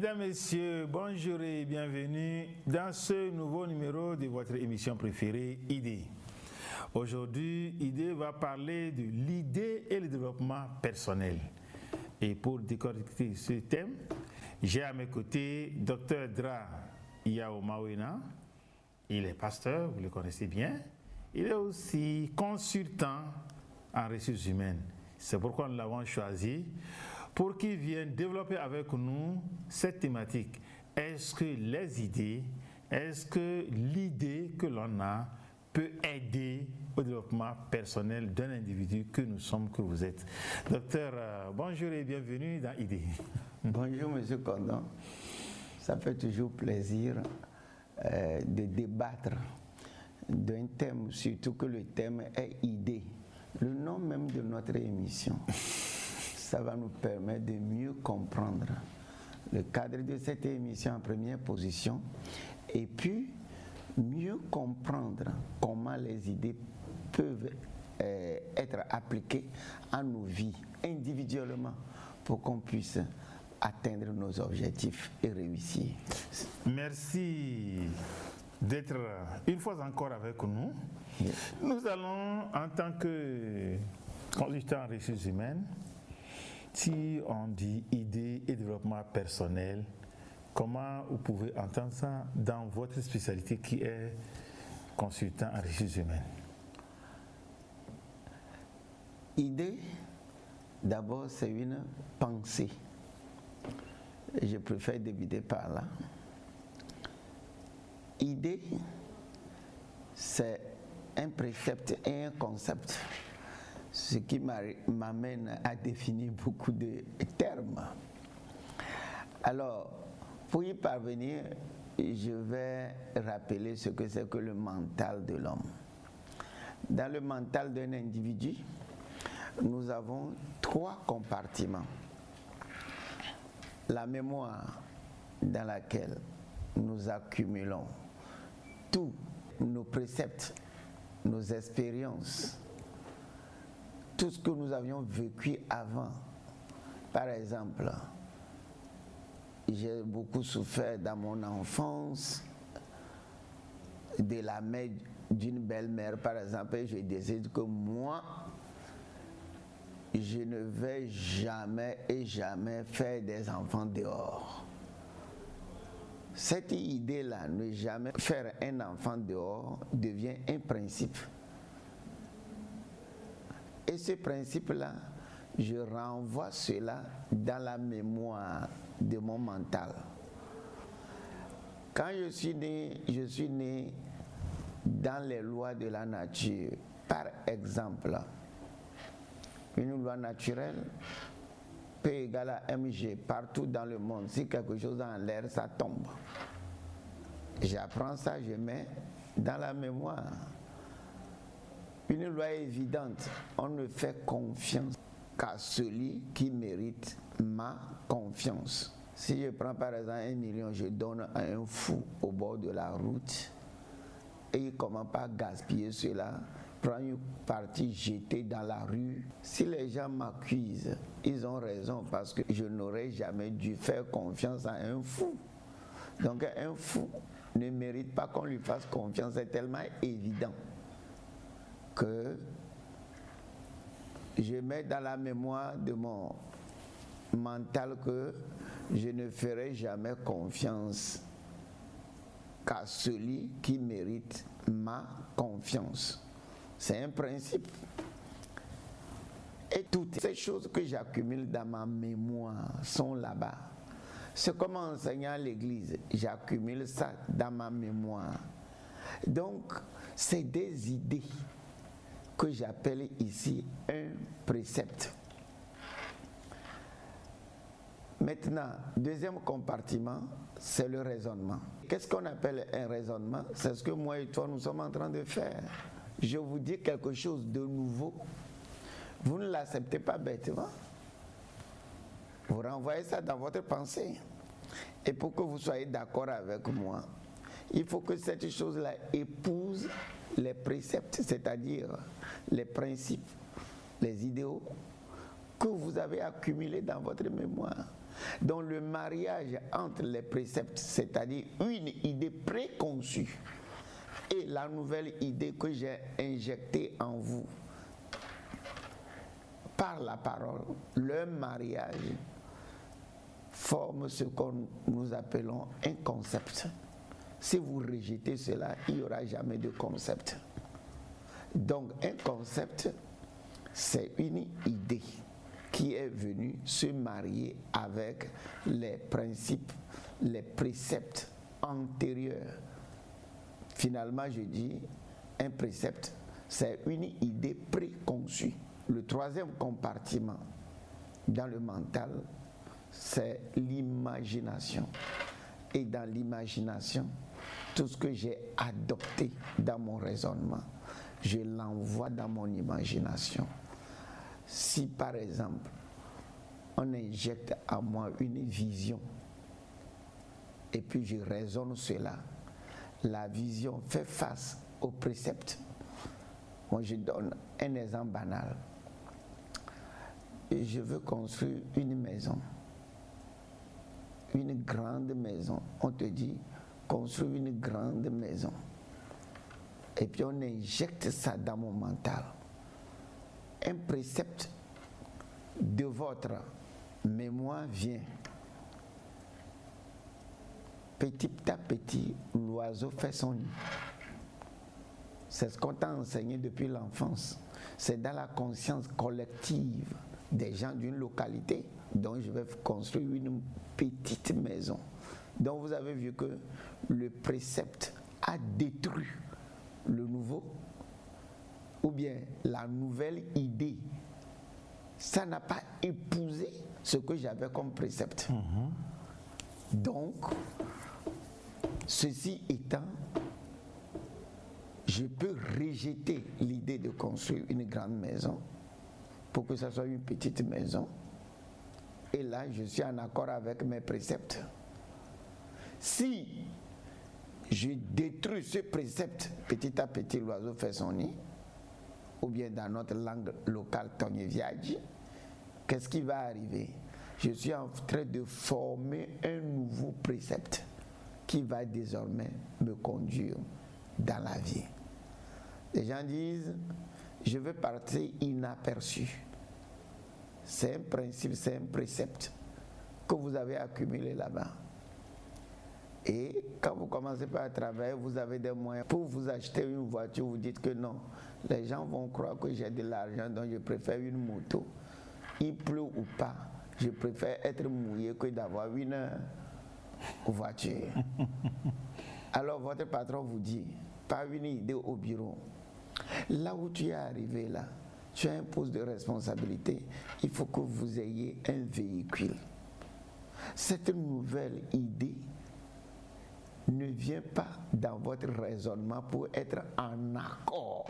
Mesdames, Messieurs, bonjour et bienvenue dans ce nouveau numéro de votre émission préférée, Idée. Aujourd'hui, Idée va parler de l'idée et le développement personnel. Et pour décortiquer ce thème, j'ai à mes côtés Dr Dra Yaomawena. Il est pasteur, vous le connaissez bien. Il est aussi consultant en ressources humaines. C'est pourquoi nous l'avons choisi pour qu'il vienne développer avec nous cette thématique. Est-ce que les idées, est-ce que l'idée que l'on a peut aider au développement personnel d'un individu que nous sommes, que vous êtes? Docteur, bonjour et bienvenue dans Idée. Bonjour Monsieur Condon. Ça fait toujours plaisir de débattre d'un thème, surtout que le thème est idée. Le nom même de notre émission, ça va nous permettre de mieux comprendre le cadre de cette émission en première position et puis mieux comprendre comment les idées peuvent être appliquées à nos vies individuellement pour qu'on puisse atteindre nos objectifs et réussir. Merci d'être une fois encore avec nous. Yes. Nous allons, en tant que consultant en ressources humaines, si on dit idée et développement personnel, comment vous pouvez entendre ça dans votre spécialité qui est consultant en ressources humaines? Idée, d'abord, c'est une pensée. Je préfère débuter par là. Idée, c'est un précepte et un concept, ce qui m'amène à définir beaucoup de termes. Alors, pour y parvenir, je vais rappeler ce que c'est que le mental de l'homme. Dans le mental d'un individu, nous avons 3 compartiments. La mémoire dans laquelle nous accumulons tous nos préceptes, nos expériences, tout ce que nous avions vécu avant. Par exemple, j'ai beaucoup souffert dans mon enfance de la mère d'une belle-mère, par exemple, et je décide que moi, je ne vais jamais faire des enfants dehors. Cette idée-là, ne jamais faire un enfant dehors, devient un principe. Et ce principe-là, je renvoie cela dans la mémoire de mon mental. Quand je suis né dans les lois de la nature. Par exemple, une loi naturelle, P égale à mg partout dans le monde. Si quelque chose est en l'air, ça tombe. J'apprends ça, je mets dans la mémoire. Une loi évidente, on ne fait confiance qu'à celui qui mérite ma confiance. Si je prends par exemple 1 million, je donne à un fou au bord de la route et il ne commence pas à gaspiller cela, prend une partie jetée dans la rue. Si les gens m'accusent, ils ont raison parce que je n'aurais jamais dû faire confiance à un fou. Donc un fou ne mérite pas qu'on lui fasse confiance, c'est tellement évident que je mets dans la mémoire de mon mental que je ne ferai jamais confiance qu'à celui qui mérite ma confiance. C'est un principe. Et toutes ces choses que j'accumule dans ma mémoire sont là-bas. C'est comme enseignant à l'église, j'accumule ça dans ma mémoire. Donc, c'est des idées que j'appelle ici un précepte. Maintenant, deuxième compartiment, c'est le raisonnement. Qu'est-ce qu'on appelle un raisonnement? C'est ce que moi et toi, nous sommes en train de faire. Je vous dis quelque chose de nouveau. Vous ne l'acceptez pas bêtement. Vous renvoyez ça dans votre pensée. Et pour que vous soyez d'accord avec moi, il faut que cette chose-là épouse les préceptes, c'est-à-dire les principes, les idéaux que vous avez accumulés dans votre mémoire. Donc le mariage entre les préceptes, c'est-à-dire une idée préconçue, et la nouvelle idée que j'ai injectée en vous par la parole, le mariage forme ce que nous appelons un concept. Si vous rejetez cela, il n'y aura jamais de concept. Donc un concept, c'est une idée qui est venue se marier avec les principes, les préceptes antérieurs. Finalement, je dis, un précepte, c'est une idée préconçue. Le troisième compartiment dans le mental, c'est l'imagination. Et dans l'imagination, tout ce que j'ai adopté dans mon raisonnement, je l'envoie dans mon imagination. Si par exemple, on injecte à moi une vision, et puis je raisonne cela, la vision fait face au précepte. Moi, je donne un exemple banal. Je veux construire une maison, une grande maison. On te dit, construire une grande maison. Et puis on injecte ça dans mon mental. Un précepte de votre mémoire vient. Petit à petit, l'oiseau fait son nid. C'est ce qu'on t'a enseigné depuis l'enfance. C'est dans la conscience collective des gens d'une localité dont je vais construire une petite maison. Donc vous avez vu que le précepte a détruit le nouveau, ou bien la nouvelle idée. Ça n'a pas épousé ce que j'avais comme précepte. Donc, ceci étant, je peux rejeter l'idée de construire une grande maison pour que ce soit une petite maison. Et là, je suis en accord avec mes préceptes. Si je détruis ce précepte, petit à petit, l'oiseau fait son nid, ou bien dans notre langue locale, Togneviadji, qu'est-ce qui va arriver? Je suis en train de former un nouveau précepte qui va désormais me conduire dans la vie. Les gens disent, je veux partir inaperçu. C'est un principe, c'est un précepte que vous avez accumulé là-bas. Et quand vous commencez par travailler, vous avez des moyens pour vous acheter une voiture, vous dites que non. Les gens vont croire que j'ai de l'argent, donc je préfère une moto. Il pleut ou pas, je préfère être mouillé que d'avoir une voiture. Alors votre patron vous dit, pas une idée au bureau. Là où tu es arrivé là, tu as un poste de responsabilité, il faut que vous ayez un véhicule. Cette nouvelle idée ne vient pas dans votre raisonnement pour être en accord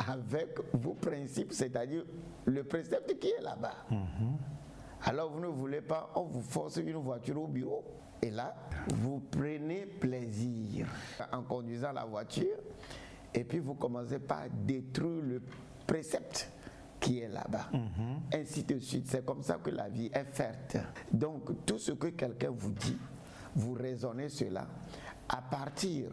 avec vos principes, c'est-à-dire le précepte qui est là-bas. Alors vous ne voulez pas, on vous force une voiture au bureau. Et là, vous prenez plaisir en conduisant la voiture et puis vous commencez par détruire le précepte qui est là-bas. Ainsi de suite. C'est comme ça que la vie est faite. Donc tout ce que quelqu'un vous dit, vous raisonnez cela à partir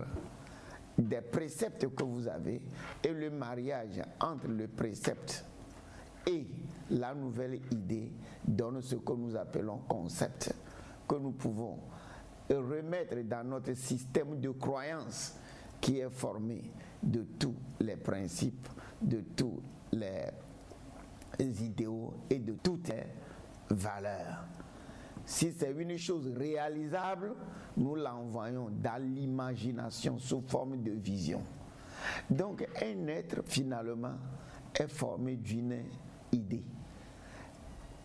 des préceptes que vous avez, et le mariage entre le précepte et la nouvelle idée donne ce que nous appelons concept, que nous pouvons remettre dans notre système de croyance qui est formé de tous les principes, de tous les idéaux et de toutes les valeurs. Si c'est une chose réalisable, nous l'envoyons dans l'imagination sous forme de vision. Donc un être finalement est formé d'une idée.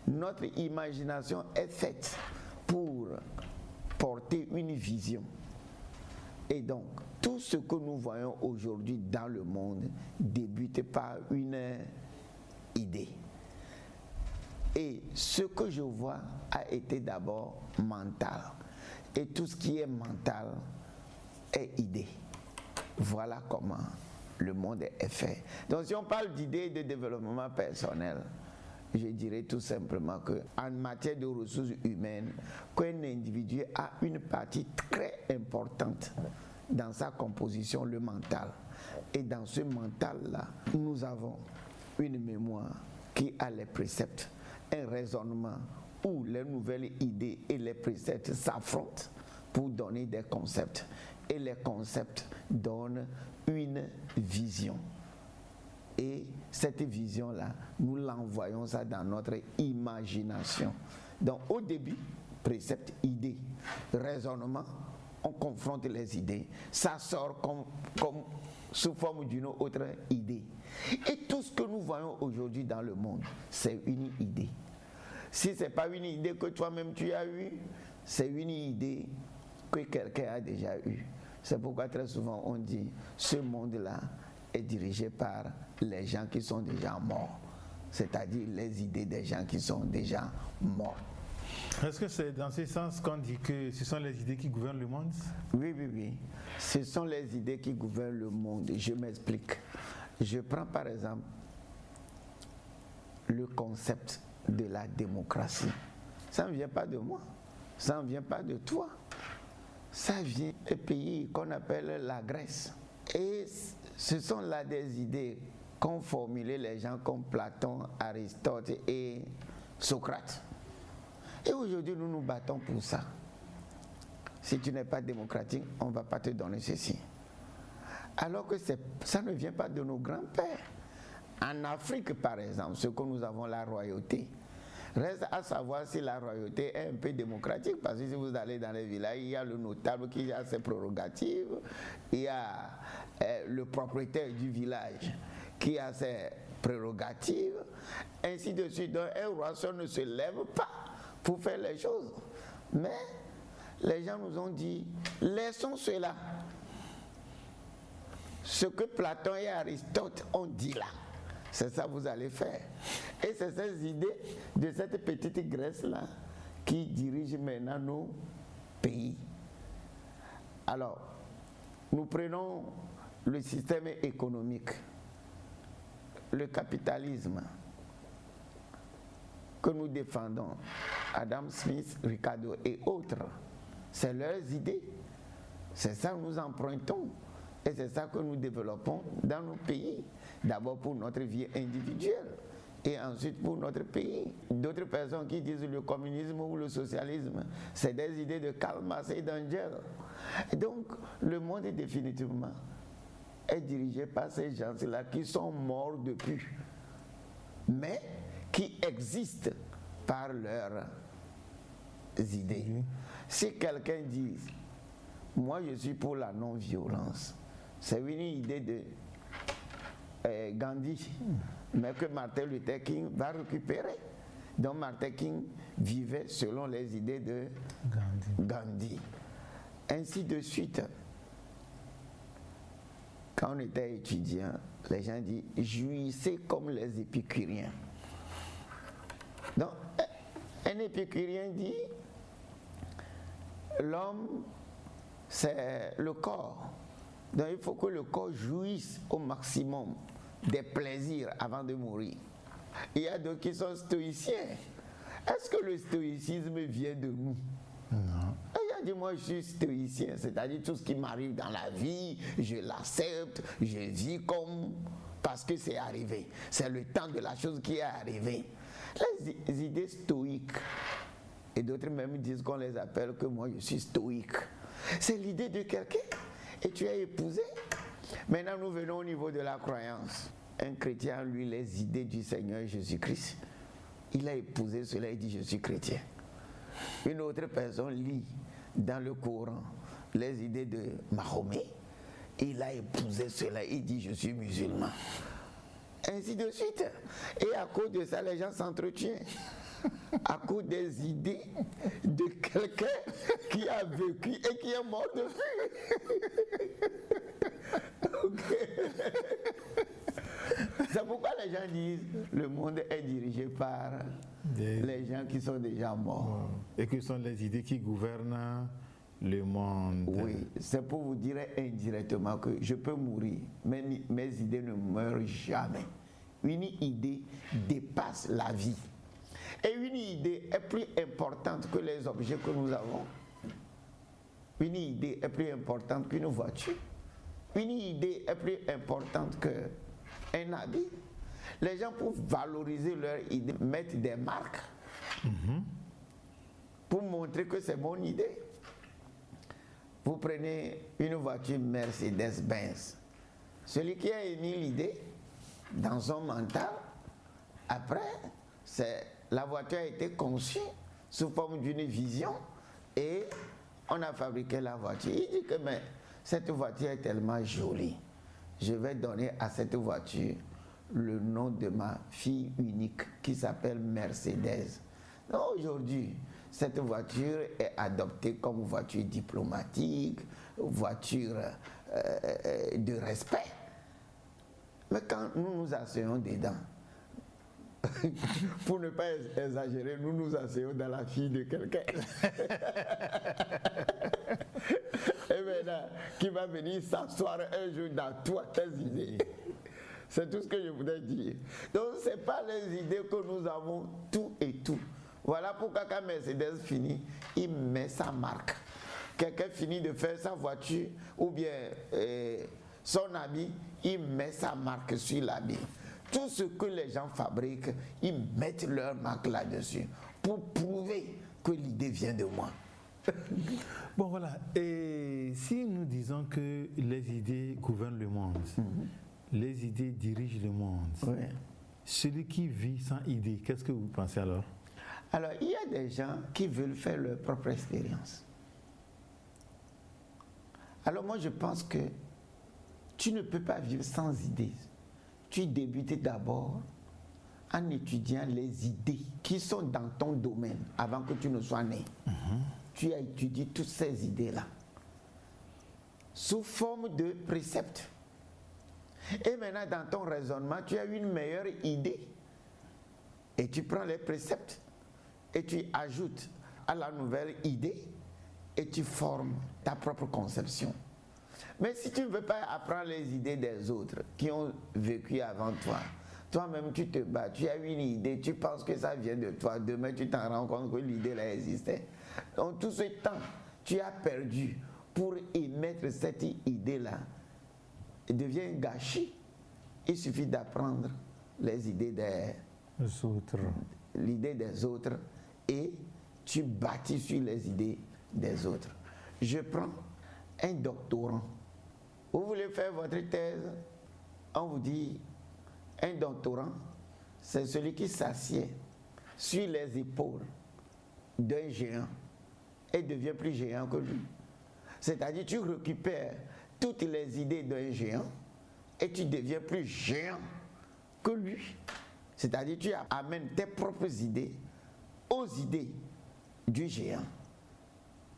Notre imagination est faite pour porter une vision. Et donc tout ce que nous voyons aujourd'hui dans le monde débute par une idée. Et ce que je vois a été d'abord mental. Et tout ce qui est mental est idée. Voilà comment le monde est fait. Donc si on parle d'idées de développement personnel, je dirais tout simplement qu'en matière de ressources humaines, qu'un individu a une partie très importante dans sa composition, le mental. Et dans ce mental-là, nous avons une mémoire qui a les préceptes, un raisonnement où les nouvelles idées et les préceptes s'affrontent pour donner des concepts. Et les concepts donnent une vision. Et cette vision-là, nous l'envoyons ça dans notre imagination. Donc au début, précepte, idée, raisonnement, on confronte les idées. Ça sort comme sous forme d'une autre idée. Et tout ce que nous voyons aujourd'hui dans le monde, c'est une idée. Si ce n'est pas une idée que toi-même tu as eue, c'est une idée que quelqu'un a déjà eue. C'est pourquoi très souvent on dit, ce monde-là est dirigé par les gens qui sont déjà morts, c'est-à-dire les idées des gens qui sont déjà morts. Est-ce que c'est dans ce sens qu'on dit que ce sont les idées qui gouvernent le monde? Oui, oui, oui. Ce sont les idées qui gouvernent le monde. Je m'explique. Je prends par exemple le concept de la démocratie. Ça ne vient pas de moi. Ça ne vient pas de toi. Ça vient d'un pays qu'on appelle la Grèce. Et ce sont là des idées qu'ont formulées les gens comme Platon, Aristote et Socrate. Et aujourd'hui, nous nous battons pour ça. Si tu n'es pas démocratique, on ne va pas te donner ceci. Alors que ça ne vient pas de nos grands-pères. En Afrique, par exemple, ce que nous avons, la royauté. Reste à savoir si la royauté est un peu démocratique, parce que si vous allez dans les villages, il y a le notable qui a ses prérogatives, il y a le propriétaire du village qui a ses prérogatives, ainsi de suite. Donc un roi seul ne se lève pas pour faire les choses. Mais les gens nous ont dit, laissons cela. Ce que Platon et Aristote ont dit là, c'est ça que vous allez faire. Et c'est ces idées de cette petite Grèce-là qui dirigent maintenant nos pays. Alors, nous prenons le système économique, le capitalisme que nous défendons, Adam Smith, Ricardo et autres. C'est leurs idées. C'est ça que nous empruntons. Et c'est ça que nous développons dans nos pays. D'abord pour notre vie individuelle et ensuite pour notre pays. D'autres personnes qui disent le communisme ou le socialisme, c'est des idées de Karl Marx et d'Engels. Donc le monde définitivement est dirigé par ces gens-là qui sont morts depuis, mais qui existent par leurs idées. Si quelqu'un dit, moi je suis pour la non-violence, c'est une idée de Gandhi, mais que Martin Luther King va récupérer. Donc Martin King vivait selon les idées de Gandhi. Ainsi de suite. Quand on était étudiant, les gens disent « jouissez comme les épicuriens ». Donc, un épicurien dit « l'homme, c'est le corps ». Donc il faut que le corps jouisse au maximum des plaisirs avant de mourir. Il y a d'autres qui sont stoïciens. Est-ce que le stoïcisme vient de nous? Non. Il a dit, moi je suis stoïcien, c'est-à-dire tout ce qui m'arrive dans la vie, je l'accepte, je vis comme parce que c'est arrivé. C'est le temps de la chose qui est arrivée. Les idées stoïques, et d'autres même disent qu'on les appelle que moi je suis stoïque. C'est l'idée de quelqu'un. Et tu as épousé. Maintenant, nous venons au niveau de la croyance. Un chrétien, lui, les idées du Seigneur Jésus-Christ. Il a épousé cela, il dit, je suis chrétien. Une autre personne lit dans le Coran les idées de Mahomet. Il a épousé cela, il dit, je suis musulman. Ainsi de suite. Et à cause de ça, les gens s'entretiennent. À cause des idées de quelqu'un qui a vécu et qui est mort depuis. Okay. C'est pourquoi les gens disent le monde est dirigé par les gens qui sont déjà morts. Et que sont les idées qui gouvernent le monde. Oui, c'est pour vous dire indirectement que je peux mourir, mais mes idées ne meurent jamais. une idée dépasse la vie. Et une idée est plus importante que les objets que nous avons. Une idée est plus importante qu'une voiture. Une idée est plus importante qu'un habit. Les gens, pour valoriser leur idée, mettent des marques pour montrer que c'est mon idée. Vous prenez une voiture Mercedes-Benz. Celui qui a émis l'idée dans son mental, après, la voiture a été conçue sous forme d'une vision et on a fabriqué la voiture. Il dit que mais, cette voiture est tellement jolie. Je vais donner à cette voiture le nom de ma fille unique qui s'appelle Mercedes. Donc aujourd'hui, cette voiture est adoptée comme voiture diplomatique, voiture de respect. Mais quand nous nous asseyons dedans, pour ne pas exagérer, nous nous asseyons dans la fille de quelqu'un. Et maintenant, qui va venir s'asseoir un jour dans toi, tes idées. C'est tout ce que je voudrais dire. Donc, ce n'est pas les idées que nous avons tout et tout. Voilà pourquoi quand Mercedes finit, il met sa marque. Quelqu'un finit de faire sa voiture ou bien son habit, il met sa marque sur l'habit. Tout ce que les gens fabriquent, ils mettent leur marque là-dessus pour prouver que l'idée vient de moi. Bon voilà, et si nous disons que les idées gouvernent le monde, les idées dirigent le monde, celui qui vit sans idée, qu'est-ce que vous pensez alors? Alors, il y a des gens qui veulent faire leur propre expérience. Alors moi, je pense que tu ne peux pas vivre sans idées. Tu débutes d'abord en étudiant les idées qui sont dans ton domaine avant que tu ne sois né. Tu as étudié toutes ces idées-là sous forme de préceptes. Et maintenant, dans ton raisonnement, tu as une meilleure idée. Et tu prends les préceptes et tu ajoutes à la nouvelle idée et tu formes ta propre conception. Mais si tu ne veux pas apprendre les idées des autres qui ont vécu avant toi, toi-même tu te bats, tu as une idée, tu penses que ça vient de toi, demain tu t'en rends compte que l'idée là existait. Donc tout ce temps, tu as perdu pour émettre cette idée-là. Elle devient un gâchis. Il suffit d'apprendre les idées des autres. L'idée des autres et tu bâtis sur les idées des autres. Je prends un doctorant. Vous voulez faire votre thèse, on vous dit, un doctorant, c'est celui qui s'assied sur les épaules d'un géant et devient plus géant que lui. C'est-à-dire, tu récupères toutes les idées d'un géant et tu deviens plus géant que lui. C'est-à-dire, tu amènes tes propres idées aux idées du géant.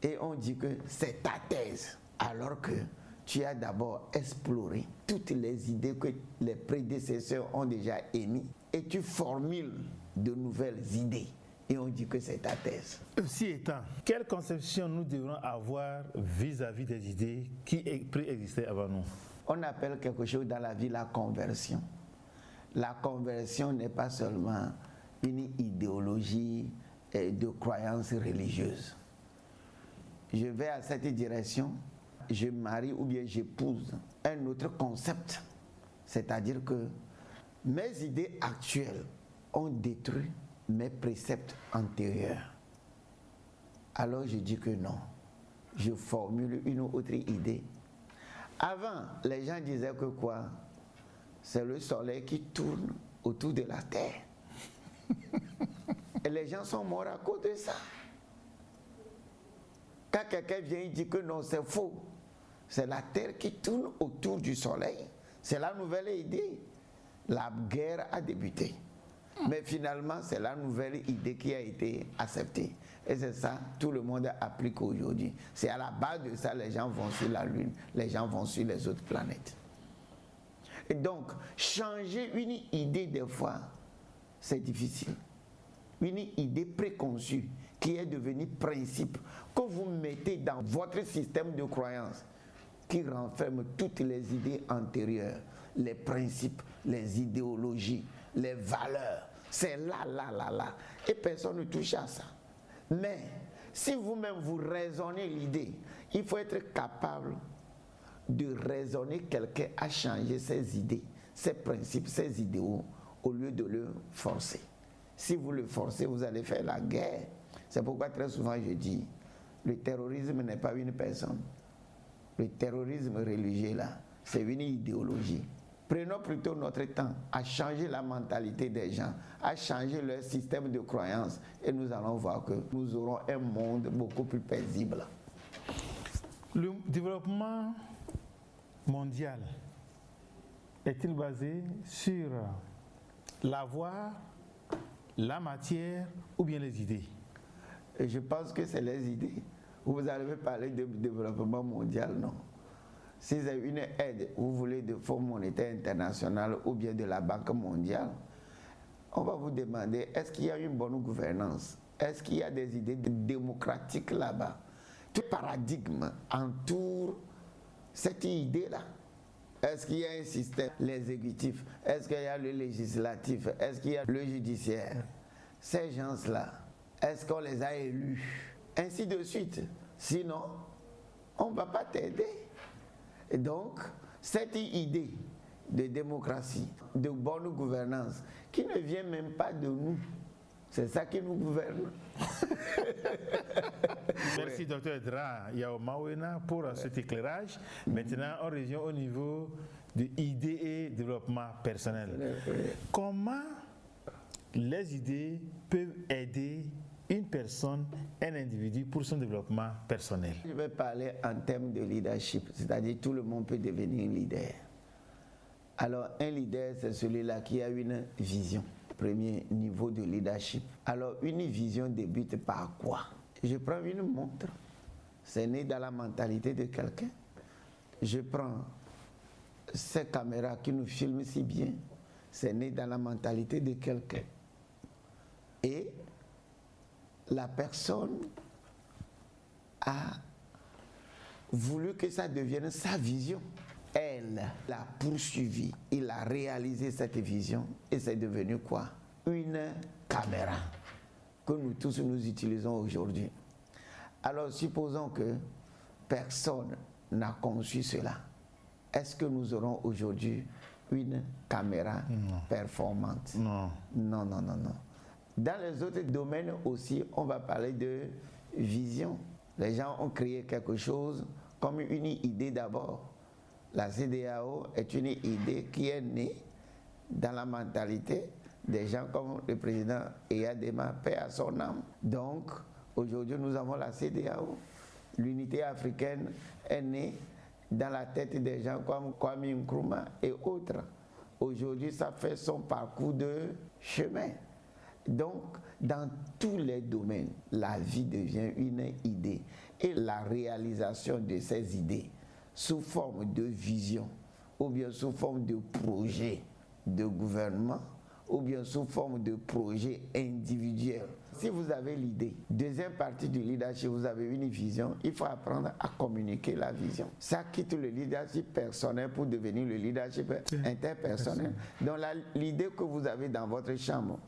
Et on dit que c'est ta thèse, alors que tu as d'abord exploré toutes les idées que les prédécesseurs ont déjà émises et tu formules de nouvelles idées. Et on dit que c'est ta thèse. Ceci étant, quelle conception nous devrons avoir vis-à-vis des idées qui préexistaient avant nous? On appelle quelque chose dans la vie la conversion. La conversion n'est pas seulement une idéologie de croyance religieuse. Je vais à cette direction, je marie ou bien j'épouse un autre concept. C'est-à-dire que mes idées actuelles ont détruit mes préceptes antérieurs. Alors je dis que non. Je formule une autre idée. Avant, les gens disaient que quoi? C'est le soleil qui tourne autour de la terre. Et les gens sont morts à cause de ça. Quand quelqu'un vient, il dit que non, c'est faux. C'est la terre qui tourne autour du soleil. C'est la nouvelle idée. La guerre a débuté. Mais finalement, c'est la nouvelle idée qui a été acceptée. Et c'est ça, tout le monde applique aujourd'hui. C'est à la base de ça, les gens vont sur la Lune, les gens vont sur les autres planètes. Et donc, changer une idée des fois, c'est difficile. Une idée préconçue qui est devenue principe, que vous mettez dans votre système de croyance, qui renferme toutes les idées antérieures, les principes, les idéologies, les valeurs. C'est là. Et personne ne touche à ça. Mais si vous-même vous raisonnez l'idée, il faut être capable de raisonner quelqu'un à changer ses idées, ses principes, ses idéaux, au lieu de le forcer. Si vous le forcez, vous allez faire la guerre. C'est pourquoi très souvent je dis, le terrorisme n'est pas une personne. Le terrorisme religieux là, c'est une idéologie. Prenons plutôt notre temps à changer la mentalité des gens, à changer leur système de croyance, et nous allons voir que nous aurons un monde beaucoup plus paisible. Le développement mondial est-il basé sur l'avoir, la matière ou bien les idées? Et je pense que c'est les idées. Vous allez parler de développement mondial, non? Si c'est une aide, vous voulez de Fonds monétaire international ou bien de la Banque mondiale, on va vous demander, est-ce qu'il y a une bonne gouvernance? Est-ce qu'il y a des idées démocratiques là-bas? Tout paradigme entoure cette idée-là. Est-ce qu'il y a un système, l'exécutif? Est-ce qu'il y a le législatif? Est-ce qu'il y a le judiciaire? Ces gens-là, est-ce qu'on les a élus? Ainsi de suite. Sinon, on ne va pas t'aider. Et donc, cette idée de démocratie, de bonne gouvernance, qui ne vient même pas de nous, c'est ça qui nous gouverne. Merci, Dr. Dra Yaomawena, pour cet éclairage. Maintenant, on revient au niveau de idées et développement personnel. Comment les idées peuvent aider une personne, un individu pour son développement personnel? Je vais parler en termes de leadership, c'est-à-dire tout le monde peut devenir leader. Alors, un leader, c'est celui-là qui a une vision. Premier niveau de leadership. Alors, une vision débute par quoi? Je prends une montre. C'est né dans la mentalité de quelqu'un. Je prends ces caméras qui nous filment si bien. C'est né dans la mentalité de quelqu'un. Et la personne a voulu que ça devienne sa vision. Elle l'a poursuivi, il a réalisé cette vision et c'est devenu quoi? Une caméra que nous tous nous utilisons aujourd'hui. Alors supposons que personne n'a conçu cela. Est-ce que nous aurons aujourd'hui une caméra performante? Non. Non. Dans les autres domaines aussi, on va parler de vision. Les gens ont créé quelque chose comme une idée d'abord. La CEDEAO est une idée qui est née dans la mentalité des gens comme le président Eyadema, paix à son âme. Donc, aujourd'hui, nous avons la CEDEAO. L'unité africaine est née dans la tête des gens comme Kwame Nkrumah et autres. Aujourd'hui, ça fait son parcours de chemin. Donc, dans tous les domaines, la vie devient une idée. Et la réalisation de ces idées, sous forme de vision, ou bien sous forme de projet de gouvernement, ou bien sous forme de projet individuel. Si vous avez l'idée, deuxième partie du leadership, vous avez une vision, il faut apprendre à communiquer la vision. Ça quitte le leadership personnel pour devenir le leadership interpersonnel. Donc l'idée que vous avez dans votre chambre,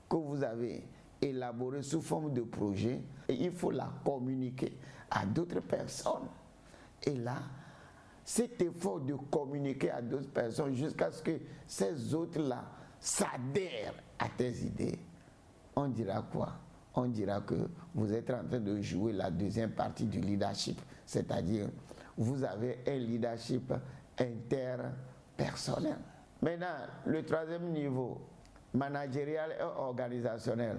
que vous avez élaborée sous forme de projet, et il faut la communiquer à d'autres personnes. Et là, cet effort de communiquer à d'autres personnes jusqu'à ce que ces autres-là s'adhèrent à tes idées, on dira quoi? On dira que vous êtes en train de jouer la deuxième partie du leadership, c'est-à-dire vous avez un leadership interpersonnel. Maintenant, le troisième niveau, managérial et organisationnel.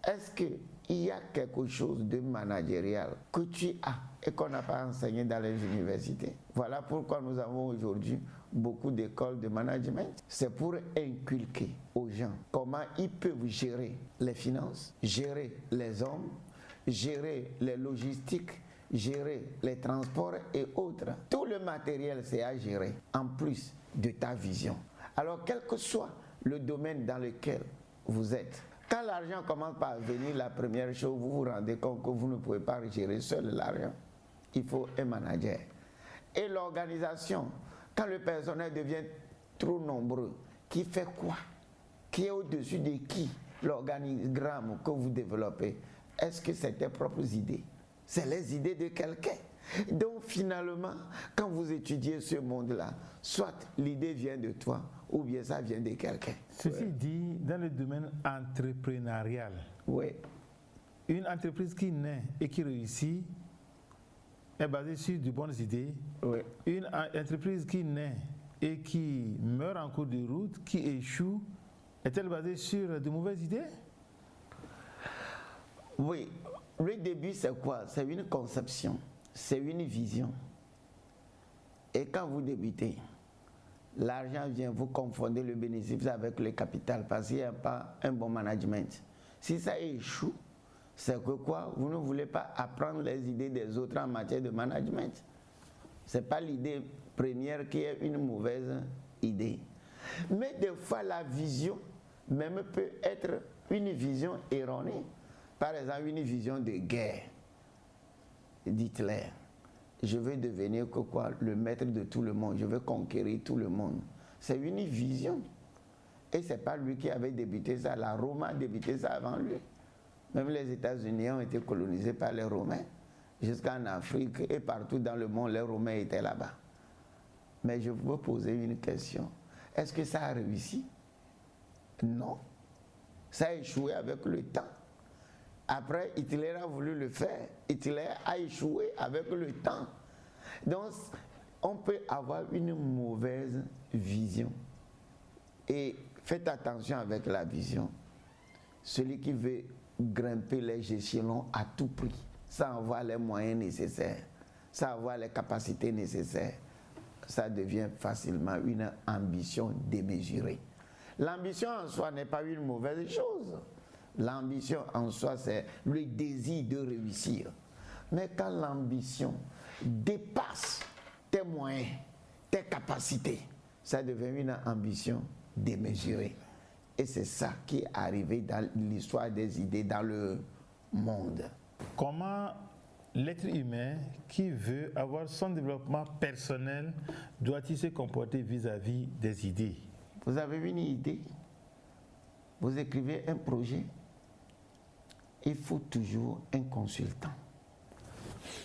Est-ce qu'il y a quelque chose de managérial que tu as et qu'on n'a pas enseigné dans les universités? Voilà pourquoi nous avons aujourd'hui beaucoup d'écoles de management. C'est pour inculquer aux gens comment ils peuvent gérer les finances, gérer les hommes, gérer les logistiques, gérer les transports et autres. Tout le matériel, c'est à gérer en plus de ta vision. Alors, quel que soit le domaine dans lequel vous êtes, quand l'argent commence par venir, la première chose, vous vous rendez compte que vous ne pouvez pas gérer seul l'argent. Il faut un manager. Et l'organisation, quand le personnel devient trop nombreux, qui fait quoi? Qui est au-dessus de qui? L'organigramme que vous développez, est-ce que c'est tes propres idées? C'est les idées de quelqu'un. Donc finalement, quand vous étudiez ce monde-là, soit l'idée vient de toi, ou bien ça vient de quelqu'un. Ceci dit, dans le domaine entrepreneurial, Oui. une entreprise qui naît et qui réussit est basée sur de bonnes idées. Oui. Une entreprise qui naît et qui meurt en cours de route, qui échoue, est-elle basée sur de mauvaises idées? Oui. Le début, c'est quoi? C'est une conception, c'est une vision. Et quand vous débutez, l'argent vient, vous confondez le bénéfice avec le capital parce qu'il n'y a pas un bon management. Si ça échoue, c'est que quoi? Vous ne voulez pas apprendre les idées des autres en matière de management. Ce n'est pas l'idée première qui est une mauvaise idée. Mais des fois, la vision même peut être une vision erronée. Par exemple, une vision de guerre d'Hitler. Je veux devenir que quoi? Le maître de tout le monde. Je veux conquérir tout le monde. C'est une vision. Et ce n'est pas lui qui avait débuté ça. La Rome a débuté ça avant lui. Même les États-Unis ont été colonisés par les Romains. Jusqu'en Afrique et partout dans le monde, les Romains étaient là-bas. Mais je veux poser une question. Est-ce que ça a réussi? Non. Ça a échoué avec le temps. Après, Hitler a voulu le faire. Hitler a échoué avec le temps. Donc, on peut avoir une mauvaise vision. Et faites attention avec la vision. Celui qui veut grimper les échelons à tout prix, sans avoir les moyens nécessaires, sans avoir les capacités nécessaires, ça devient facilement une ambition démesurée. L'ambition en soi n'est pas une mauvaise chose. L'ambition en soi, c'est le désir de réussir. Mais quand l'ambition dépasse tes moyens, tes capacités, ça devient une ambition démesurée. Et c'est ça qui est arrivé dans l'histoire des idées dans le monde. Comment l'être humain qui veut avoir son développement personnel doit-il se comporter vis-à-vis des idées? Vous avez une idée, vous écrivez un projet, il faut toujours un consultant,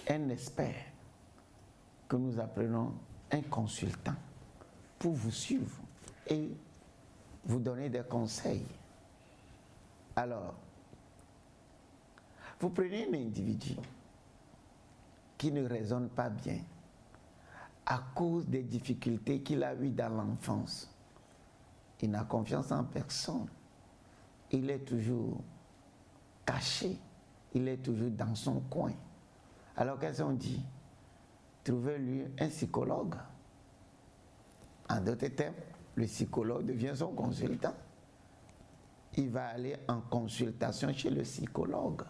un expert que nous appelons un consultant pour vous suivre et vous donner des conseils. Alors, vous prenez un individu qui ne raisonne pas bien à cause des difficultés qu'il a eues dans l'enfance. Il n'a confiance en personne. Il est toujours caché. Il est toujours dans son coin. Alors qu'est-ce qu'on dit? Trouvez-lui un psychologue. En d'autres termes, le psychologue devient son consultant. Il va aller en consultation chez le psychologue.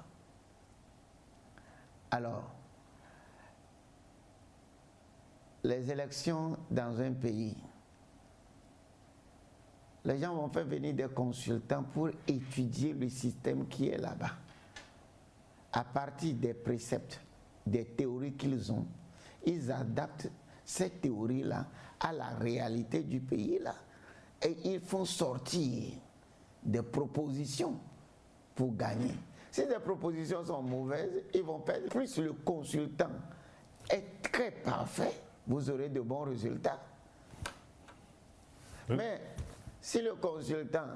Alors, les élections dans un pays, les gens vont faire venir des consultants pour étudier le système qui est là-bas. À partir des préceptes, des théories qu'ils ont, ils adaptent ces théories-là à la réalité du pays-là. Et ils font sortir des propositions pour gagner. Si les propositions sont mauvaises, ils vont perdre. Plus le consultant est très parfait, vous aurez de bons résultats. Mais si le consultant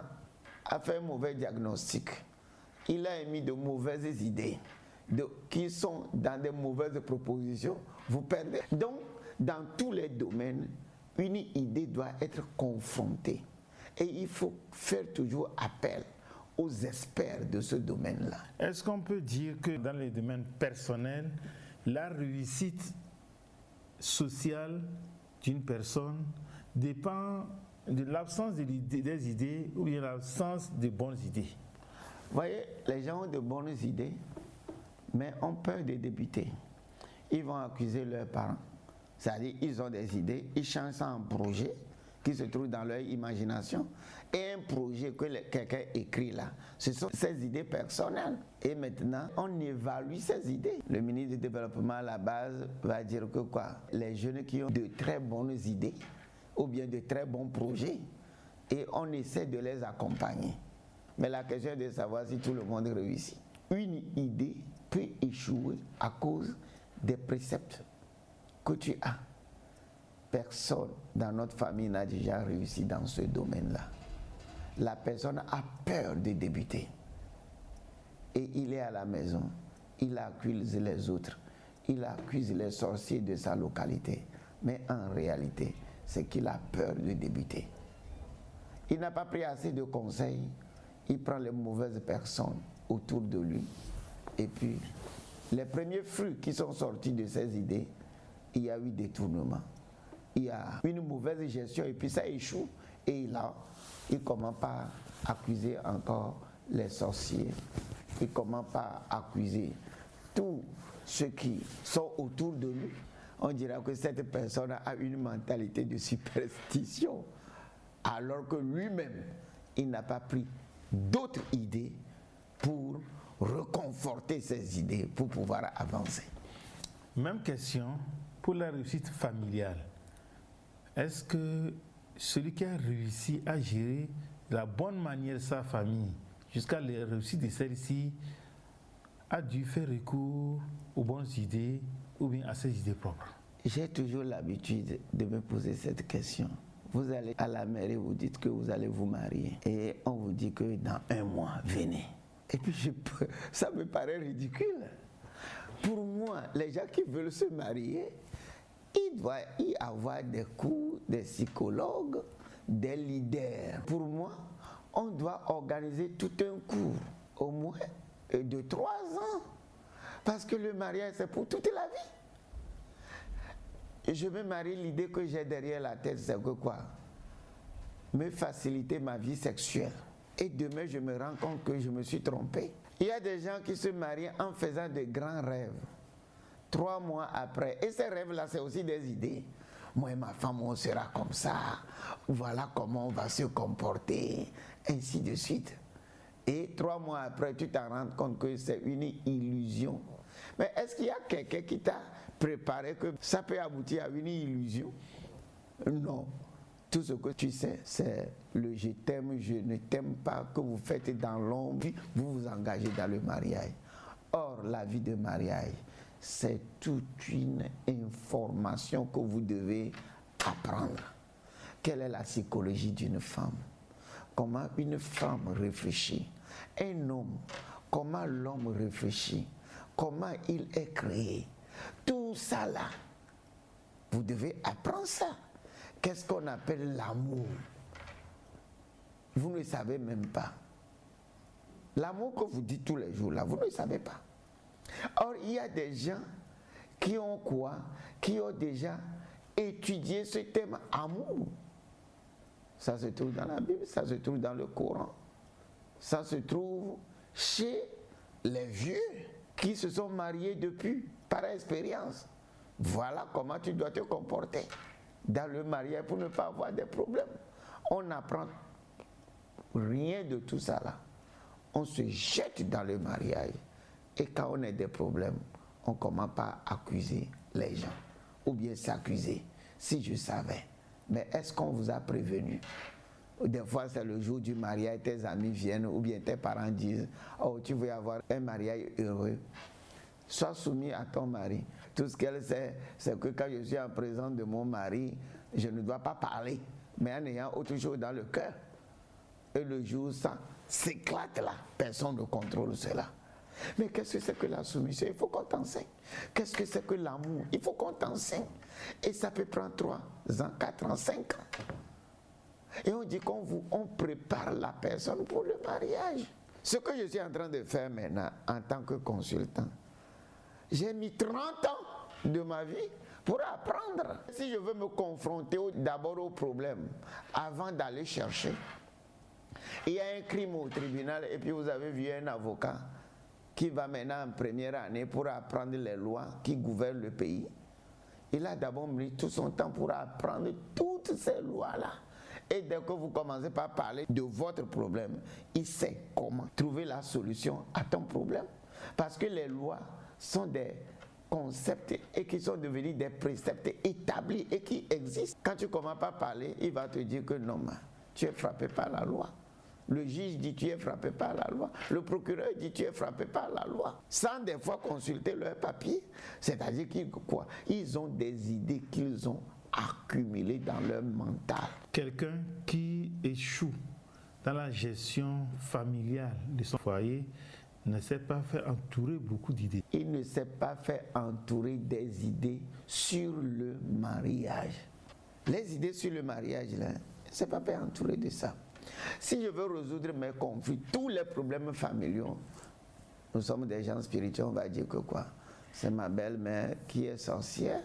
a fait un mauvais diagnostic, il a émis de mauvaises idées, qui sont dans de mauvaises propositions, vous perdez. Donc, dans tous les domaines, une idée doit être confrontée. Et il faut faire toujours appel aux experts de ce domaine-là. Est-ce qu'on peut dire que dans les domaines personnels, la réussite sociale d'une personne dépend de l'absence des idées ou de l'absence de bonnes idées? Vous voyez, les gens ont de bonnes idées, mais ont peur de débuter. Ils vont accuser leurs parents. C'est-à-dire, ils ont des idées, ils changent ça en projet, qui se trouvent dans leur imagination et un projet que quelqu'un écrit là. Ce sont ses idées personnelles. Et maintenant, on évalue ces idées. Le ministre du Développement à la base va dire que quoi? Les jeunes qui ont de très bonnes idées ou bien de très bons projets, et on essaie de les accompagner. Mais la question est de savoir si tout le monde réussit. Une idée peut échouer à cause des préceptes que tu as. Personne dans notre famille n'a déjà réussi dans ce domaine-là. La personne a peur de débuter. Et il est à la maison, il accuse les autres, il accuse les sorciers de sa localité. Mais en réalité, c'est qu'il a peur de débuter. Il n'a pas pris assez de conseils, il prend les mauvaises personnes autour de lui. Et puis, les premiers fruits qui sont sortis de ces idées, il y a eu détournement. Il y a une mauvaise gestion et puis ça échoue. Et là, il commence par accuser encore les sorciers. Il commence par accuser tous ceux qui sont autour de lui. On dira que cette personne a une mentalité de superstition. Alors que lui-même, il n'a pas pris d'autres idées pour reconforter ses idées, pour pouvoir avancer. Même question pour la réussite familiale. Est-ce que celui qui a réussi à gérer de la bonne manière sa famille jusqu'à la réussite de celle-ci a dû faire recours aux bonnes idées ou bien à ses idées propres? J'ai toujours l'habitude de me poser cette question. Vous allez à la mairie, vous dites que vous allez vous marier et on vous dit que dans 1 mois, venez. Et puis ça me paraît ridicule. Pour moi, les gens qui veulent se marier, il doit y avoir des cours, des psychologues, des leaders. Pour moi, on doit organiser tout un cours, au moins de 3 ans. Parce que le mariage, c'est pour toute la vie. Je me marie, l'idée que j'ai derrière la tête, c'est que quoi? Me faciliter ma vie sexuelle. Et demain, je me rends compte que je me suis trompé. Il y a des gens qui se marient en faisant de grands rêves. 3 mois après. Et ces rêves-là, c'est aussi des idées. Moi et ma femme, on sera comme ça. Voilà comment on va se comporter. Ainsi de suite. Et 3 mois après, tu t'en rends compte que c'est une illusion. Mais est-ce qu'il y a quelqu'un qui t'a préparé que ça peut aboutir à une illusion? Non. Tout ce que tu sais, c'est le je t'aime, je ne t'aime pas que vous faites dans l'ombre, vous vous engagez dans le mariage. Or, la vie de mariage, c'est toute une information que vous devez apprendre. Quelle est la psychologie d'une femme? Comment une femme réfléchit? Un homme, comment l'homme réfléchit? Comment il est créé? Tout ça là, vous devez apprendre ça. Qu'est-ce qu'on appelle l'amour? Vous ne savez même pas. L'amour que vous dites tous les jours là, vous ne savez pas. Or, il y a des gens qui ont quoi? Qui ont déjà étudié ce thème amour. Ça se trouve dans la Bible, ça se trouve dans le Coran. Ça se trouve chez les vieux qui se sont mariés depuis, par expérience. Voilà comment tu dois te comporter dans le mariage pour ne pas avoir des problèmes. On n'apprend rien de tout ça là. On se jette dans le mariage. Et quand on a des problèmes, on commence par accuser les gens. Ou bien s'accuser. Si je savais. Mais est-ce qu'on vous a prévenu? Des fois, c'est le jour du mariage, tes amis viennent ou bien tes parents disent « Oh, tu veux avoir un mariage heureux. Sois soumis à ton mari. » Tout ce qu'elle sait, c'est que quand je suis en présence de mon mari, je ne dois pas parler, mais en ayant autre chose dans le cœur. Et le jour, ça s'éclate là. Personne ne contrôle cela. Mais qu'est-ce que c'est que la soumission? Il faut qu'on t'enseigne. Qu'est-ce que c'est que l'amour? Il faut qu'on t'enseigne. Et ça peut prendre 3 ans, 4 ans, 5 ans. Et on dit qu'on prépare la personne pour le mariage. Ce que je suis en train de faire maintenant en tant que consultant, j'ai mis 30 ans de ma vie pour apprendre. Si je veux me confronter d'abord au problème avant d'aller chercher, il y a un crime au tribunal et puis vous avez vu un avocat qui va maintenant en première année pour apprendre les lois qui gouvernent le pays. Il a d'abord mis tout son temps pour apprendre toutes ces lois-là. Et dès que vous commencez par parler de votre problème, il sait comment trouver la solution à ton problème. Parce que les lois sont des concepts et qui sont devenus des préceptes établis et qui existent. Quand tu commences par parler, il va te dire que non, tu es frappé par la loi. Le juge dit tu es frappé par la loi. Le procureur dit tu es frappé par la loi. Sans des fois consulter leurs papiers. C'est-à-dire qu'ils quoi? Ils ont des idées qu'ils ont accumulées dans leur mental. Quelqu'un qui échoue dans la gestion familiale de son foyer ne sait pas faire entourer beaucoup d'idées. Il ne sait pas faire entourer des idées sur le mariage. Les idées sur le mariage, là, il ne sait pas faire entourer de ça. Si je veux résoudre mes conflits, tous les problèmes familiaux, nous sommes des gens spirituels, on va dire que quoi? C'est ma belle-mère qui est sorcière,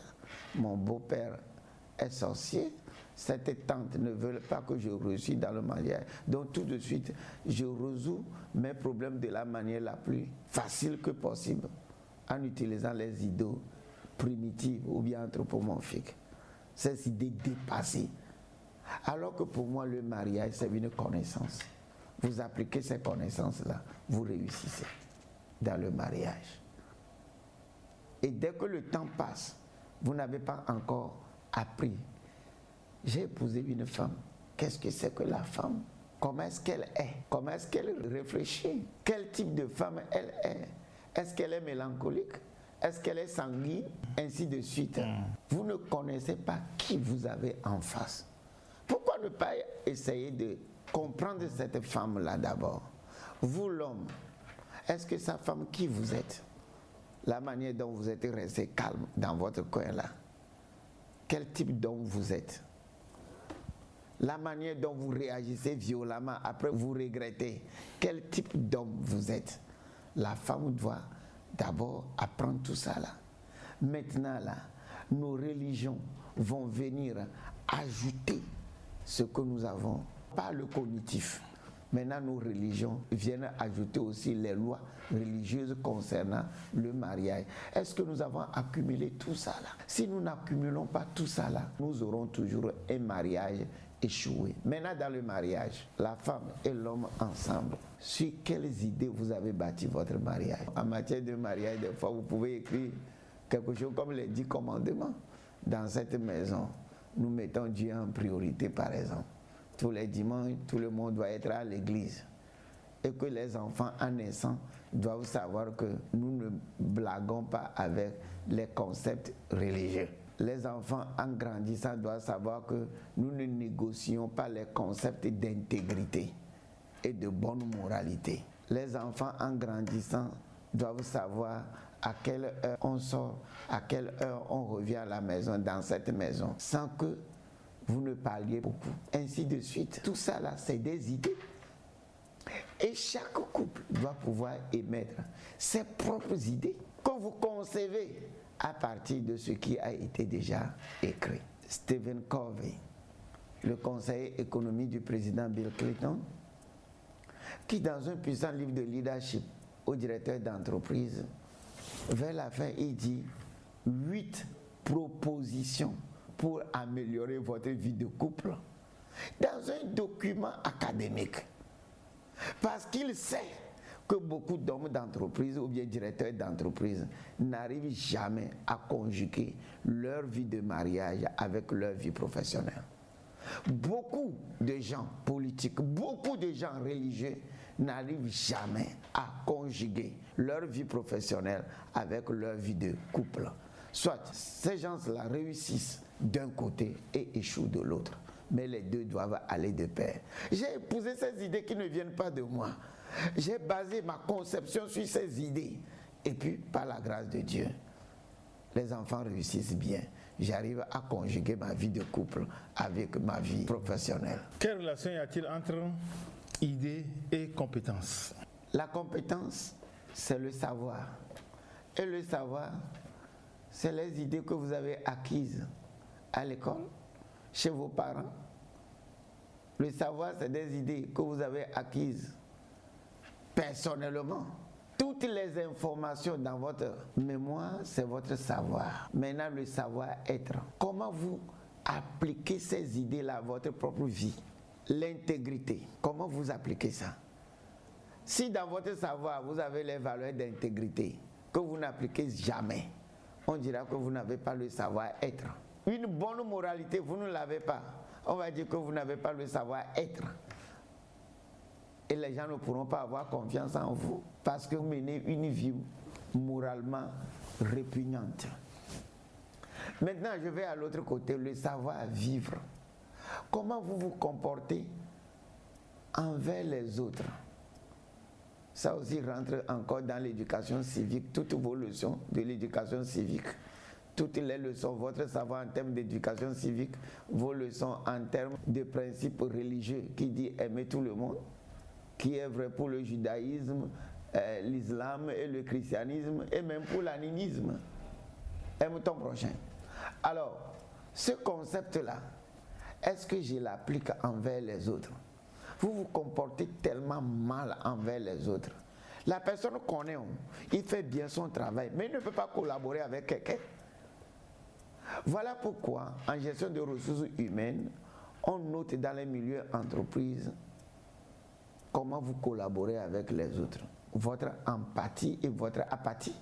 mon beau-père est sorcier, cette tante ne veut pas que je réussisse dans le mariage. Donc tout de suite, je résous mes problèmes de la manière la plus facile que possible, en utilisant les idées primitives ou bien anthropomorphiques. Ces idées dépassées. Alors que pour moi, le mariage, c'est une connaissance. Vous appliquez ces connaissances-là, vous réussissez dans le mariage. Et dès que le temps passe, vous n'avez pas encore appris. J'ai épousé une femme. Qu'est-ce que c'est que la femme? Comment est-ce qu'elle est? Comment est-ce qu'elle réfléchit? Quel type de femme elle est? Est-ce qu'elle est mélancolique? Est-ce qu'elle est sanguine? Ainsi de suite. Vous ne connaissez pas qui vous avez en face. Pourquoi ne pas essayer de comprendre cette femme-là d'abord? Vous, l'homme, est-ce que sa femme, qui vous êtes? La manière dont vous êtes resté calme dans votre coin-là. Quel type d'homme vous êtes? La manière dont vous réagissez violemment, après vous regrettez. Quel type d'homme vous êtes? La femme doit d'abord apprendre tout ça là. Maintenant là, nos religions vont venir ajouter ce que nous avons, pas le cognitif. Maintenant, nos religions viennent ajouter aussi les lois religieuses concernant le mariage. Est-ce que nous avons accumulé tout ça là? Si nous n'accumulons pas tout ça là, nous aurons toujours un mariage échoué. Maintenant, dans le mariage, la femme et l'homme ensemble, sur quelles idées vous avez bâti votre mariage? En matière de mariage, des fois, vous pouvez écrire quelque chose comme les 10 commandements. Dans cette maison, nous mettons Dieu en priorité, par exemple. Tous les dimanches, tout le monde doit être à l'église. Et que les enfants en naissant doivent savoir que nous ne blaguons pas avec les concepts religieux. Les enfants en grandissant doivent savoir que nous ne négocions pas les concepts d'intégrité et de bonne moralité. Les enfants en grandissant doivent savoir à quelle heure on sort, à quelle heure on revient à la maison, dans cette maison, sans que vous ne parliez beaucoup. Ainsi de suite. Tout ça là, c'est des idées. Et chaque couple doit pouvoir émettre ses propres idées que vous concevez à partir de ce qui a été déjà écrit. Stephen Covey, le conseiller économique du président Bill Clinton, qui dans un puissant livre de leadership au directeur d'entreprise, vers la fin, il dit 8 propositions pour améliorer votre vie de couple dans un document académique. Parce qu'il sait que beaucoup d'hommes d'entreprise ou bien directeurs d'entreprise n'arrivent jamais à conjuguer leur vie de mariage avec leur vie professionnelle. Beaucoup de gens politiques, beaucoup de gens religieux n'arrivent jamais à conjuguer leur vie professionnelle avec leur vie de couple. Soit ces gens-là réussissent d'un côté et échouent de l'autre. Mais les deux doivent aller de pair. J'ai épousé ces idées qui ne viennent pas de moi. J'ai basé ma conception sur ces idées. Et puis, par la grâce de Dieu, les enfants réussissent bien. J'arrive à conjuguer ma vie de couple avec ma vie professionnelle. Quelle relation y a-t-il entre idées et compétences? La compétence, c'est le savoir. Et le savoir, c'est les idées que vous avez acquises à l'école, chez vos parents. Le savoir, c'est des idées que vous avez acquises personnellement. Toutes les informations dans votre mémoire, c'est votre savoir. Maintenant, le savoir-être. Comment vous appliquez ces idées-là à votre propre vie? l'intégrité. Comment vous appliquez ça? Si dans votre savoir, vous avez les valeurs d'intégrité que vous n'appliquez jamais, on dira que vous n'avez pas le savoir-être. Une bonne moralité, vous ne l'avez pas. On va dire que vous n'avez pas le savoir-être. Et les gens ne pourront pas avoir confiance en vous parce que vous menez une vie moralement répugnante. Maintenant, je vais à l'autre côté, le savoir-vivre. Comment vous vous comportez envers les autres? Ça aussi rentre encore dans l'éducation civique, toutes vos leçons de l'éducation civique. Toutes les leçons, votre savoir en termes d'éducation civique, vos leçons en termes de principes religieux qui dit aimer tout le monde, qui est vrai pour le judaïsme, l'islam et le christianisme et même pour l'animisme. Aime ton prochain. Alors, ce concept-là, est-ce que je l'applique envers les autres? Vous vous comportez tellement mal envers les autres. La personne connaît, il fait bien son travail, mais il ne peut pas collaborer avec quelqu'un. Voilà pourquoi, en gestion de ressources humaines, on note dans les milieux entreprises comment vous collaborez avec les autres. Votre empathie et votre apathie.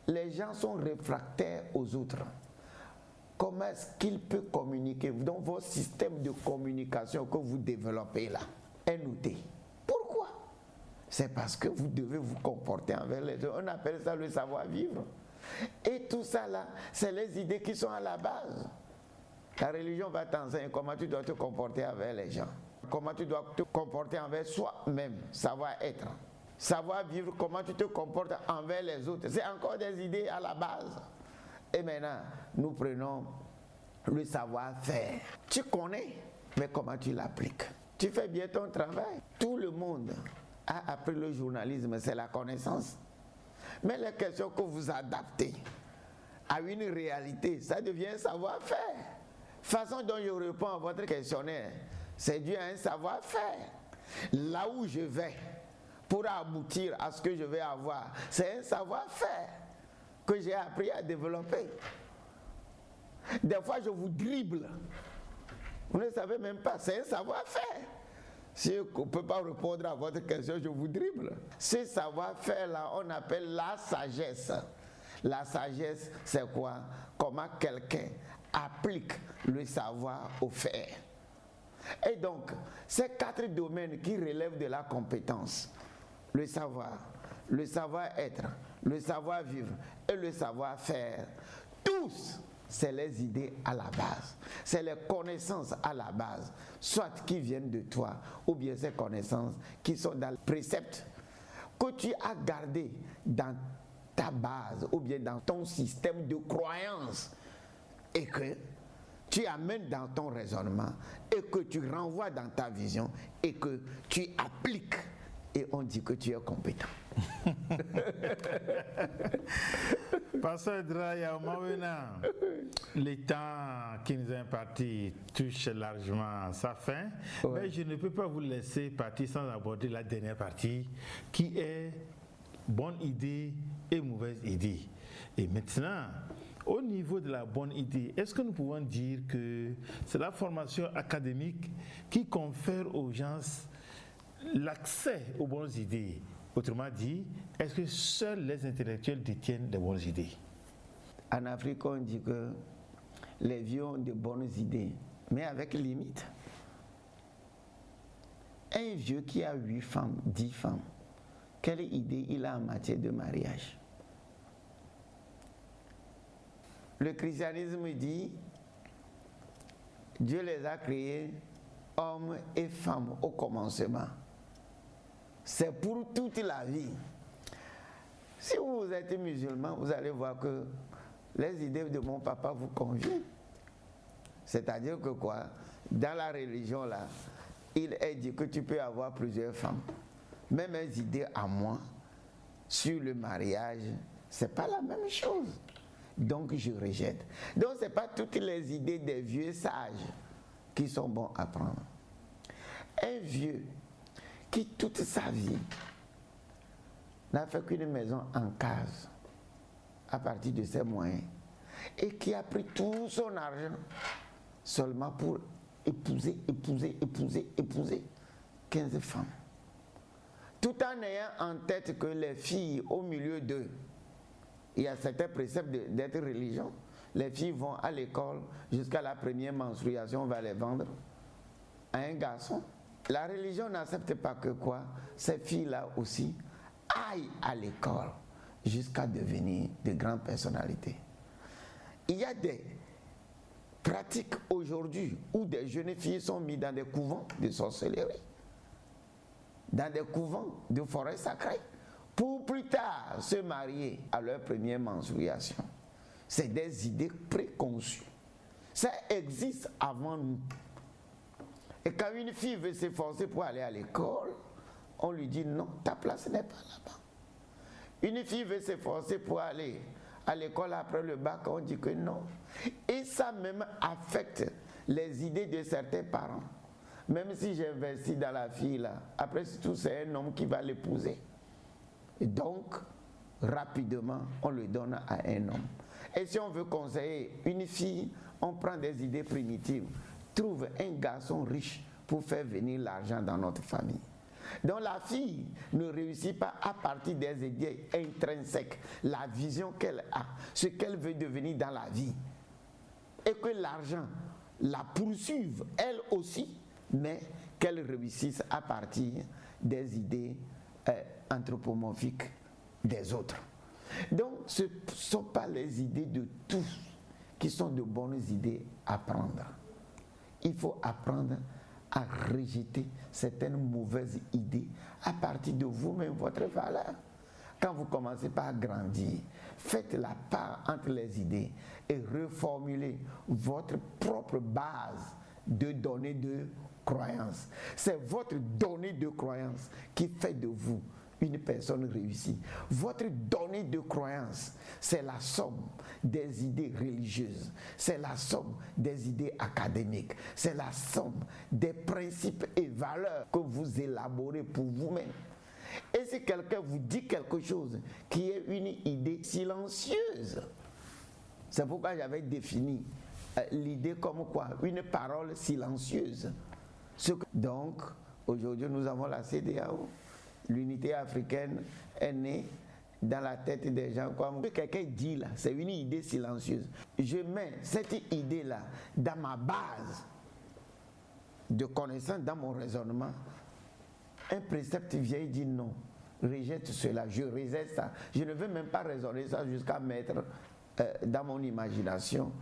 Les gens sont réfractaires aux autres. Comment est-ce qu'il peut communiquer? Donc, votre système de communication que vous développez là est noté. Pourquoi? C'est parce que vous devez vous comporter envers les autres. On appelle ça le savoir-vivre. Et tout ça là, c'est les idées qui sont à la base. La religion va t'enseigner comment tu dois te comporter avec les gens. Comment tu dois te comporter envers soi-même, savoir-être. Savoir-vivre, comment tu te comportes envers les autres. C'est encore des idées à la base. Et maintenant, nous prenons le savoir-faire. Tu connais, mais comment tu l'appliques? Tu fais bien ton travail. Tout le monde a appris le journalisme, c'est la connaissance. Mais les questions que vous adaptez à une réalité, ça devient un savoir-faire. Façon dont je réponds à votre questionnaire, c'est dû à un savoir-faire. Là où je vais, pour aboutir à ce que je vais avoir, c'est un savoir-faire que j'ai appris à développer. Des fois, je vous dribble. Vous ne savez même pas, c'est un savoir-faire. Si je ne peux pas répondre à votre question, je vous dribble. Ce savoir-faire-là, on appelle la sagesse. La sagesse, c'est quoi? Comment quelqu'un applique le savoir au faire. Et donc, ces 4 domaines qui relèvent de la compétence, le savoir, le savoir-être, le savoir-vivre et le savoir-faire, tous, c'est les idées à la base, c'est les connaissances à la base, soit qui viennent de toi, ou bien ces connaissances qui sont dans le précepte que tu as gardé dans ta base, ou bien dans ton système de croyance, et que tu amènes dans ton raisonnement, et que tu renvoies dans ta vision, et que tu appliques, et on dit que tu es compétent. Pasteur Draya Mawena, le temps qui nous est imparti touche largement sa fin, ouais. Mais je ne peux pas vous laisser partir sans aborder la dernière partie qui est bonne idée et mauvaise idée. Et maintenant, au niveau de la bonne idée, est-ce que nous pouvons dire que c'est la formation académique qui confère aux gens l'accès aux bonnes idées? Autrement dit, est-ce que seuls les intellectuels détiennent de bonnes idées? En Afrique, on dit que les vieux ont de bonnes idées, mais avec limite. Un vieux qui a 8 femmes, 10 femmes, quelle idée il a en matière de mariage? Le christianisme dit, Dieu les a créés, hommes et femmes au commencement. C'est pour toute la vie. Si vous êtes musulman, vous allez voir que les idées de mon papa vous conviennent. C'est-à-dire que quoi? Dans la religion là, il est dit que tu peux avoir plusieurs femmes. Mais mes idées à moi sur le mariage, c'est pas la même chose. Donc je rejette. Donc c'est pas toutes les idées des vieux sages qui sont bons à prendre. Un vieux qui toute sa vie n'a fait qu'une maison en case à partir de ses moyens et qui a pris tout son argent seulement pour épouser 15 femmes. Tout en ayant en tête que les filles au milieu d'eux, il y a certains préceptes d'être religion. Les filles vont à l'école jusqu'à la première menstruation, on va les vendre à un garçon. La religion n'accepte pas que quoi? Ces filles-là aussi aillent à l'école jusqu'à devenir de grandes personnalités. Il y a des pratiques aujourd'hui où des jeunes filles sont mises dans des couvents de sorcellerie, dans des couvents de forêt sacrée, pour plus tard se marier à leur première menstruation. C'est des idées préconçues. Ça existe avant nous. Et quand une fille veut s'efforcer pour aller à l'école, on lui dit non, ta place n'est pas là-bas. Une fille veut s'efforcer pour aller à l'école après le bac, on dit que non. Et ça même affecte les idées de certains parents. Même si j'investis dans la fille là, après tout c'est un homme qui va l'épouser. Et donc, rapidement, on le donne à un homme. Et si on veut conseiller une fille, on prend des idées primitives. Trouve un garçon riche pour faire venir l'argent dans notre famille. Donc la fille ne réussit pas à partir des idées intrinsèques, la vision qu'elle a, ce qu'elle veut devenir dans la vie. Et que l'argent la poursuive elle aussi, mais qu'elle réussisse à partir des idées anthropomorphiques des autres. Donc ce ne sont pas les idées de tous qui sont de bonnes idées à prendre. Il faut apprendre à rejeter certaines mauvaises idées à partir de vous-même, votre valeur. Quand vous commencez par grandir, faites la part entre les idées et reformulez votre propre base de données de croyance. C'est votre donnée de croyance qui fait de vous une personne réussie. Votre donnée de croyance, c'est la somme des idées religieuses, c'est la somme des idées académiques, c'est la somme des principes et valeurs que vous élaborez pour vous-même. Et si quelqu'un vous dit quelque chose qui est une idée silencieuse, c'est pourquoi j'avais défini l'idée comme quoi? Une parole silencieuse. Donc, aujourd'hui, nous avons la CEDEAO. L'unité africaine est née dans la tête des gens. Comme quelqu'un dit là, c'est une idée silencieuse. Je mets cette idée-là dans ma base de connaissance, dans mon raisonnement. Un précepte vient et dit non, rejette cela, je rejette ça. Je ne veux même pas raisonner ça jusqu'à mettre dans mon imagination.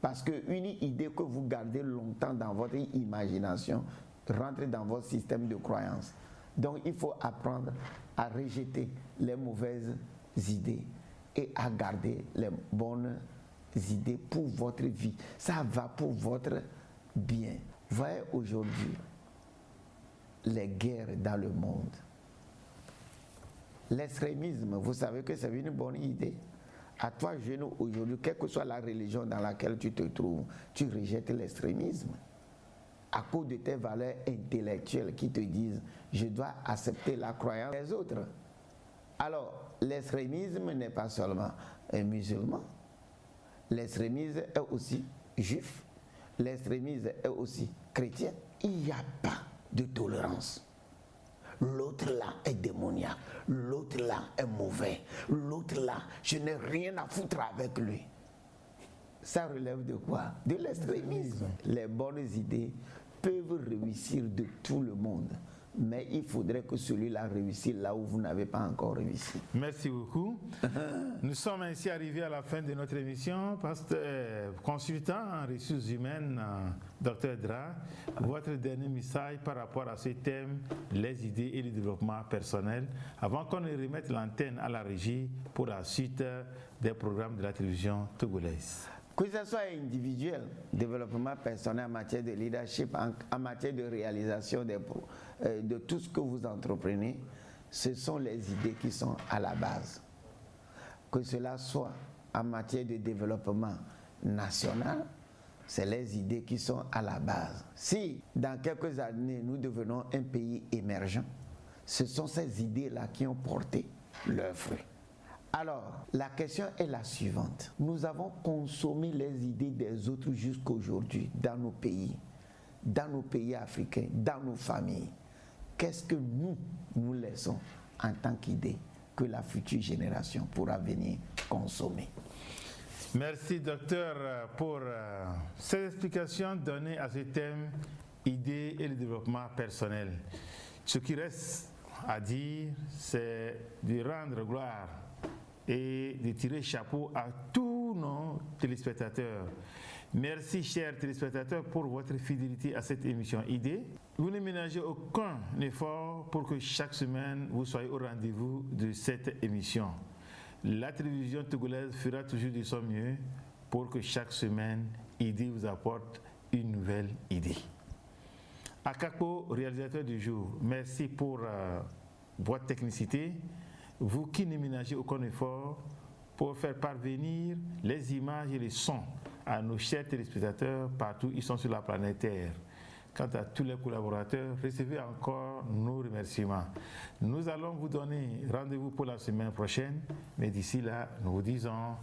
Parce qu'une idée que vous gardez longtemps dans votre imagination rentre dans votre système de croyance. Donc il faut apprendre à rejeter les mauvaises idées et à garder les bonnes idées pour votre vie. Ça va pour votre bien. Voyez aujourd'hui les guerres dans le monde. L'extrémisme, vous savez que c'est une bonne idée. À toi, jeune, aujourd'hui, quelle que soit la religion dans laquelle tu te trouves, tu rejettes l'extrémisme. À cause de tes valeurs intellectuelles qui te disent je dois accepter la croyance des autres. Alors, l'extrémisme n'est pas seulement un musulman, l'extrémisme est aussi juif, l'extrémisme est aussi chrétien. Il n'y a pas de tolérance. L'autre là est démoniaque, l'autre là est mauvais, l'autre là, je n'ai rien à foutre avec lui. Ça relève de quoi? De l'extrémisme. Les bonnes idées peuvent réussir de tout le monde, mais il faudrait que celui-là réussisse là où vous n'avez pas encore réussi. Merci beaucoup. Nous sommes ainsi arrivés à la fin de notre émission. Consultant en ressources humaines, Dr Dra, votre dernier message par rapport à ce thème, les idées et le développement personnel, avant qu'on ne remette l'antenne à la régie pour la suite des programmes de la télévision togolaise. Que ce soit individuel, développement personnel en matière de leadership, en matière de réalisation de tout ce que vous entreprenez, ce sont les idées qui sont à la base. Que cela soit en matière de développement national, c'est les idées qui sont à la base. Si dans quelques années nous devenons un pays émergent, ce sont ces idées-là qui ont porté leurs fruits. Alors, la question est la suivante. Nous avons consommé les idées des autres jusqu'à aujourd'hui dans nos pays. dans nos pays africains, dans nos familles. Qu'est-ce que nous laissons en tant qu'idée que la future génération pourra venir consommer? Merci, docteur, pour ces explications données à ce thème, idées et le développement personnel. Ce qui reste à dire, c'est de rendre gloire et de tirer chapeau à tous nos téléspectateurs. Merci, chers téléspectateurs, pour votre fidélité à cette émission Idées. Vous ne ménagez aucun effort pour que chaque semaine, vous soyez au rendez-vous de cette émission. La télévision togolaise fera toujours de son mieux pour que chaque semaine, Idées vous apporte une nouvelle idée. Akako, réalisateur du jour, merci pour votre technicité. Vous qui ne ménagez aucun effort pour faire parvenir les images et les sons à nos chers téléspectateurs partout où ils sont sur la planète Terre. Quant à tous les collaborateurs, recevez encore nos remerciements. Nous allons vous donner rendez-vous pour la semaine prochaine, mais d'ici là, nous vous disons...